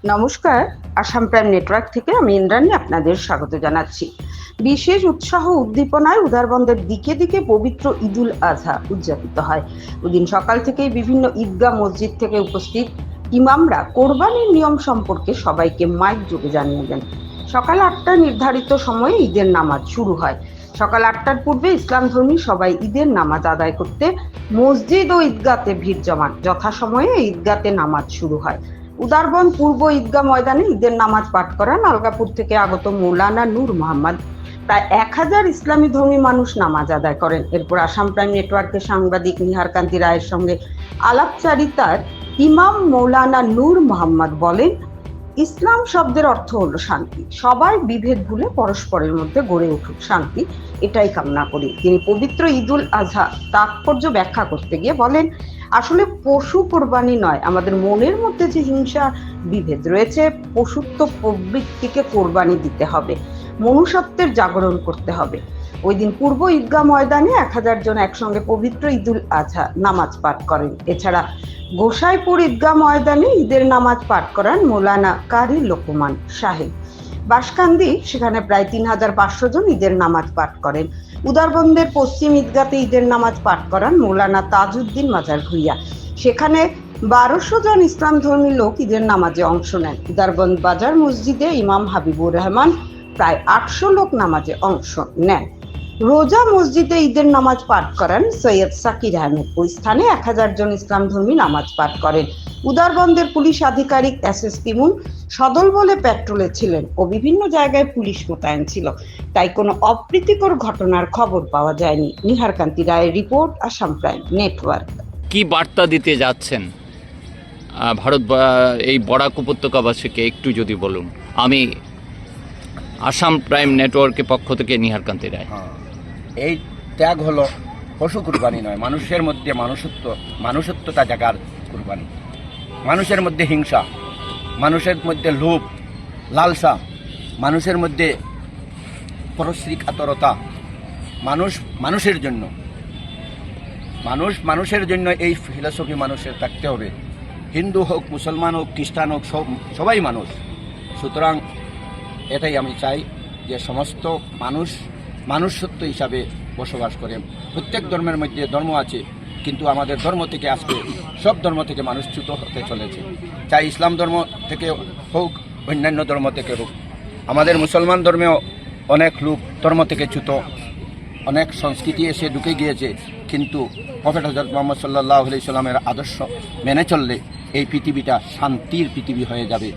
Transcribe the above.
নমস্কার। Assam prime network থেকে আমি ইন্দ্রাণী আপনাদের স্বাগত জানাচ্ছি। বিশেষ উৎসাহ উদ্দীপনায় উদারবন্দের দিকে দিকে পবিত্র ঈদুল আজহা উদযাপিত হয়। ওদিন সকাল থেকেই বিভিন্ন ঈদগাহ মসজিদ থেকে উপস্থিত ইমামরা কোরবানির নিয়ম সম্পর্কে সবাইকে মাইক যোগে জানিয়ে দেন। সকাল ৮টা নির্ধারিত সময়ে ঈদের নামাজ শুরু হয়। সকাল ৮টার পূর্বে ইসলামধর্মী সবাই ঈদের নামাজ আদায় করতে মসজিদ ও ঈদগাতে ভিড় জমান। যথাসময়ে ঈদগাতে নামাজ শুরু হয়। উদারবন পূর্ব ঈদগাহ ময়দানে ঈদের নামাজ পাঠ করান আলগাপুর থেকে আগত মৌলানা নূর মোহাম্মদ। প্রায় ১,০০০ ইসলামী ধর্মী মানুষ নামাজ আদায় করেন। এরপর আসাম প্রাইম নেটওয়ার্কের সাংবাদিক নিহারকান্তি রায়ের সঙ্গে আলাপচারিতার ইমাম মৌলানা নূর মোহাম্মদ বলেন, ইসলাম শব্দের অর্থ হলো শান্তি। সবাই বিভেদ ভুলে পরস্পরের মধ্যে গড়ে উঠুক শান্তি, এটাই কামনা করি। তিনি পবিত্র ঈদুল আজহা তাৎপর্য ব্যাখ্যা করতে গিয়ে বলেন, আসলে পশু কোরবানি নয়, আমাদের মনের মধ্যে যে হিংসা বিভেদ রয়েছে, পশুত্ব প্রবৃত্তিকে কোরবানি দিতে হবে, মনুষ্যত্বের জাগরণ করতে হবে। ওই দিন পূর্ব ঈদগাহ ময়দানে ১,০০০ জন একসঙ্গে পবিত্র ঈদুল আজহা নামাজ পাঠ করেন। এছাড়া গোসাইপুর ঈদগাহ ময়দানে ঈদের নামাজ পাঠ করান মৌলানা কারি লোকমান সাহেব। বাঁশকান্দি সেখানে প্রায় ৩,৫০০ জন ঈদের নামাজ পাঠ করেন। উদারবন্দের পশ্চিম ঈদগাতে ঈদের নামাজ পাঠ করান মৌলানা তাজউদ্দিন মাজার ভুইয়া। সেখানে ১২০০ জন ইসলাম ধর্মী লোক ঈদের নামাজে অংশ নেন। উদারবন্দ বাজার মসজিদে ইমাম হাবিবুর রহমান প্রায় ৮০০ লোক নামাজে অংশ নেন। রোজা মসজিদে ঈদের নামাজ পাঠ করেন সৈয়দ সাকির আহমেদ। ওই স্থানে ১,০০০ জন ইসলাম ধর্মী নামাজ পাঠ করেন। উদারবন্দের পুলিশ আধিকারিক এস তিমুন সদল বলে পেট্রোলে ছিলেন ও বিভিন্ন জায়গায় পুলিশ মোতায়েন ছিল, তাই কোনো অপ্রীতিকর ঘটনার খবর পাওয়া যায়নি। নিহারকান্তি রায়ের রিপোর্ট, আসাম প্রাইম নেটওয়ার্ক। কি বার্তা দিতে যাচ্ছেন এই বরাক উপত্যকাবাসীকে একটু যদি বলুন। আমি আসাম প্রাইম নেটওয়ার্কের পক্ষ থেকে নিহারকান্তি রায়। এই ত্যাগ হলো পশু কুরবানি নয়, মানুষের মধ্যে মানুষত্বতা জাগার কুরবানি। মানুষের মধ্যে হিংসা, মানুষের মধ্যে লোভ লালসা, মানুষের মধ্যে পরশ্রী কাতরতা, মানুষের জন্য মানুষের জন্য এই ফিলসফি মানুষের থাকতে হবে। হিন্দু হোক, মুসলমান হোক, খ্রিস্টান হোক, সবাই মানুষ। সুতরাং এটাই আমি চাই যে সমস্ত মানুষত্ব হিসাবে বসবাস করে। প্রত্যেক ধর্মের মধ্যে ধর্ম আছে, কিন্তু আমাদের ধর্ম থেকে আজকে সব ধর্ম থেকে মানুষ চ্যুত হতে চলেছে। চাই ইসলাম ধর্ম থেকে হোক, অন্যান্য ধর্ম থেকে হোক। আমাদের মুসলমান ধর্মেও অনেক লোক ধর্ম থেকে চ্যুত, অনেক সংস্কৃতি এসে ঢুকে গিয়েছে, কিন্তু প্রফেট হযরত মুহাম্মদ সাল্লাল্লাহু আলাইহি সাল্লামের আদর্শ মেনে চললে এই পৃথিবীটা শান্তির পৃথিবী হয়ে যাবে।